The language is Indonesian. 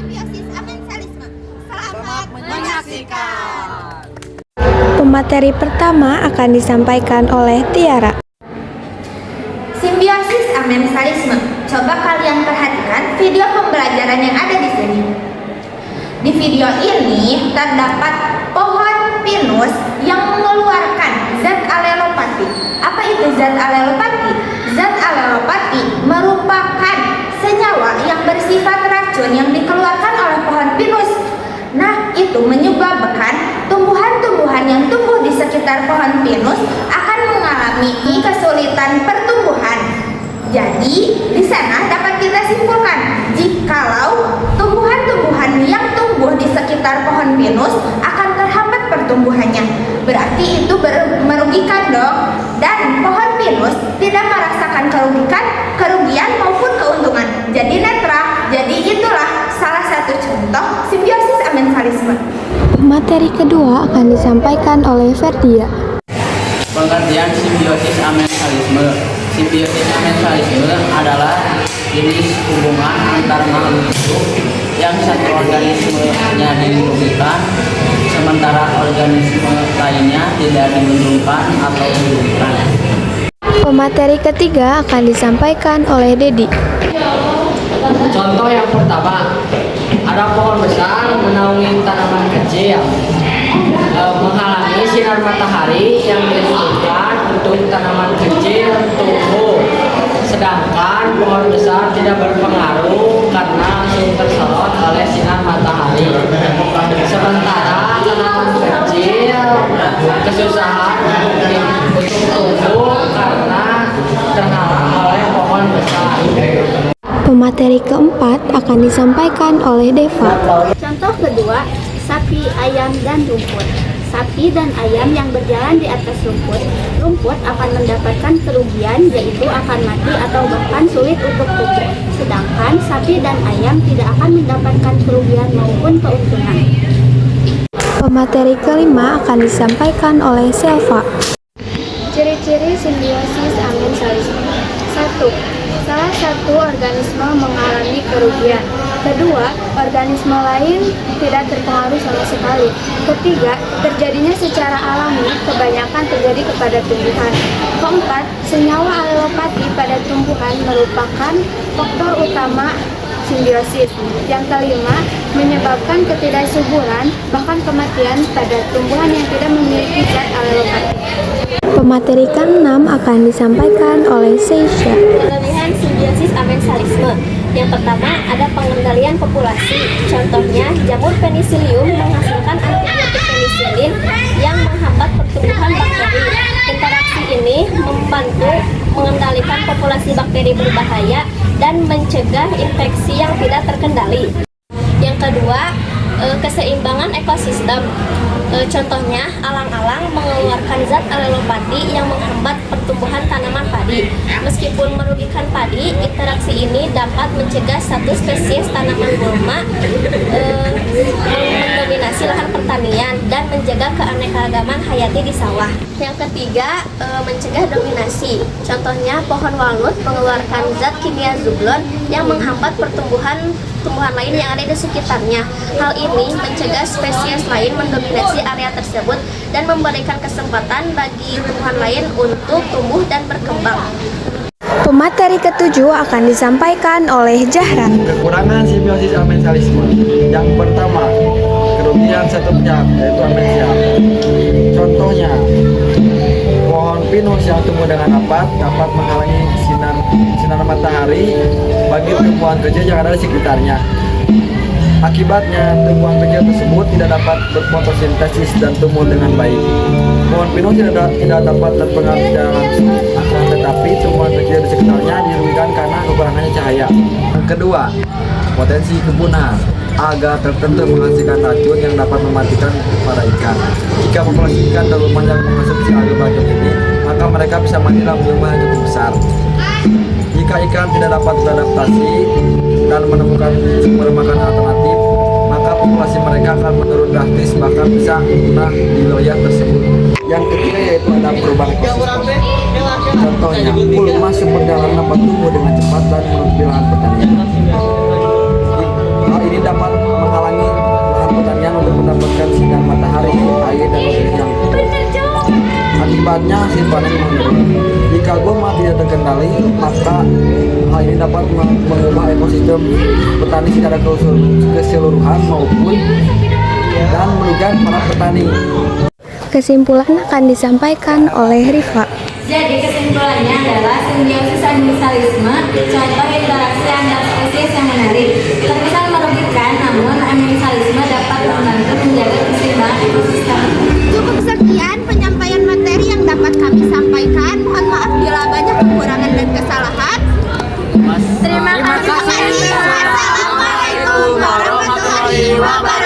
simbiosis amensalisme. Selamat menyaksikan. Pemateri pertama akan disampaikan oleh Tiara. Simbiosis amensalisme. Coba kalian perhatikan video pembelajaran yang ada di sini. Di video ini terdapat pohon pinus yang mengeluarkan zat alelopati. Apa itu zat alelopati? Zat alelopati merupakan senyawa yang bersifat racun yang dikeluarkan oleh pohon pinus. Nah, itu menyebabkan tumbuhan-tumbuhan yang tumbuh di sekitar pohon pinus akan mengalami kesulitan pertumbuhan. Jadi, di sana dapat kita simpulkan, jikalau tumbuhan-tumbuhan yang tumbuh di sekitar pohon pinus akan terhambat pertumbuhannya. Berarti itu merugikan dong. Dan pohon pinus tidak merasakan kerugian maupun keuntungan. Jadi netral. Jadi itulah salah satu contoh simbiosis amensalisme. Materi kedua akan disampaikan oleh Ferdia. Pengertian simbiosis amensalisme. Simbiosis amensalisme adalah jenis hubungan antar makhluk hidup yang satu organismenya dirugikan, sementara organisme lainnya tidak diuntungkan atau dirugikan. Pemateri ketiga akan disampaikan oleh Dedi. Contoh yang pertama, ada pohon besar menaungi tanaman kecil, menghalangi sinar matahari yang dibutuhkan untuk tanaman kecil tumbuh. Sedangkan pohon besar tidak berpengaruh karena langsung tersorot oleh sinar matahari. Sementara tanaman kecil kesusahan untuk tumbuh karena terhalang oleh pohon besar. Pemateri keempat akan disampaikan oleh Deva. Contoh kedua, sapi, ayam, dan rumput. Sapi dan ayam yang berjalan di atas rumput akan mendapatkan kerugian, yaitu akan mati atau bahkan sulit untuk tumbuh. Sedangkan sapi dan ayam tidak akan mendapatkan kerugian maupun keuntungan. Pemateri kelima akan disampaikan oleh Selva. Ciri-ciri simbiosis amensalisme. 1. Salah satu organisme mengalami kerugian. Kedua, organisme lain tidak terpengaruh sama sekali. Ketiga, terjadinya secara alami, kebanyakan terjadi kepada tumbuhan. Keempat, senyawa alelopati pada tumbuhan merupakan faktor utama simbiosis. Yang kelima, menyebabkan ketidaksuburan, bahkan kematian pada tumbuhan yang tidak memiliki zat alelopati. Pemateri keenam akan disampaikan oleh Seisha. Kelebihan simbiosis amensalisme. Yang pertama, ada pengendalian populasi. Contohnya, jamur penicillium menghasilkan antibiotik penisilin yang menghambat pertumbuhan bakteri. Interaksi ini membantu mengendalikan populasi bakteri berbahaya dan mencegah infeksi yang tidak terkendali. Yang kedua, keseimbangan ekosistem. Contohnya, alang-alang mengeluarkan zat alelopati yang menghambat pertumbuhan tanaman padi. Meskipun merugikan padi, interaksi ini dapat mencegah satu spesies tanaman gulma mendominasi lahan pertanian dan menjaga keanekaragaman hayati di sawah. Yang ketiga, mencegah dominasi. Contohnya, pohon walnut mengeluarkan zat kimia zublon yang menghambat pertumbuhan tumbuhan lain yang ada di sekitarnya. Hal ini mencegah spesies lain mendominasi area tersebut dan memberikan kesempatan bagi tumbuhan lain untuk tumbuh dan berkembang. Pemateri ketujuh akan disampaikan oleh Zahra. Kekurangan simbiosis amensalisme. Yang pertama, kerugian satu pihak, yaitu amensia. Contohnya, pohon pinus yang tumbuh dengan rapat dapat menghalangi sinar matahari bagi tumbuhan kecil yang ada di sekitarnya. Akibatnya, tumbuhan kecil tersebut tidak dapat berfotosintesis dan tumbuh dengan baik. Pohon pinus tidak dapat terpengaruh secara langsung, tetapi tumbuhan kecil di sekitarnya dirugikan karena kekurangannya cahaya. Yang kedua, potensi kepunahan. Alga tertentu menghasilkan racun yang dapat mematikan para ikan. Jika populasi ikan terlalu banyak mengonsumsi alga beracun ini, maka mereka bisa mati dalam jumlah yang cukup besar. Jika ikan tidak dapat beradaptasi dan menemukan sumber makanan alternatif, maka populasi mereka akan menurun drastis, bahkan bisa punah di wilayah tersebut. Yang ketiga yaitu ada perubahan ekosistem. Contohnya, gulma sumber daya dapat tumbuh dengan cepat dan menutupi lahan pertanian. Hal ini dapat Akibatnya hasil panen menurun. Jika goma tidak terkendali, maka hal ini dapat mengubah ekosistem petani secara keseluruhan maupun dan merugikan para petani. Kesimpulan akan disampaikan oleh Rifa. Jadi kesimpulannya adalah simbiosis amensalisme, contoh interaksi antar spesies yang menarik. Terkesan merugikan, namun amensalisme dapat membantu menjaga keseimbangan ekosistem. Cukup sekian penyampaian materi yang dapat kami sampaikan. Mohon maaf bila banyak kekurangan dan kesalahan. Terima kasih. Wassalamualaikum warahmatullahi wabarakatuh.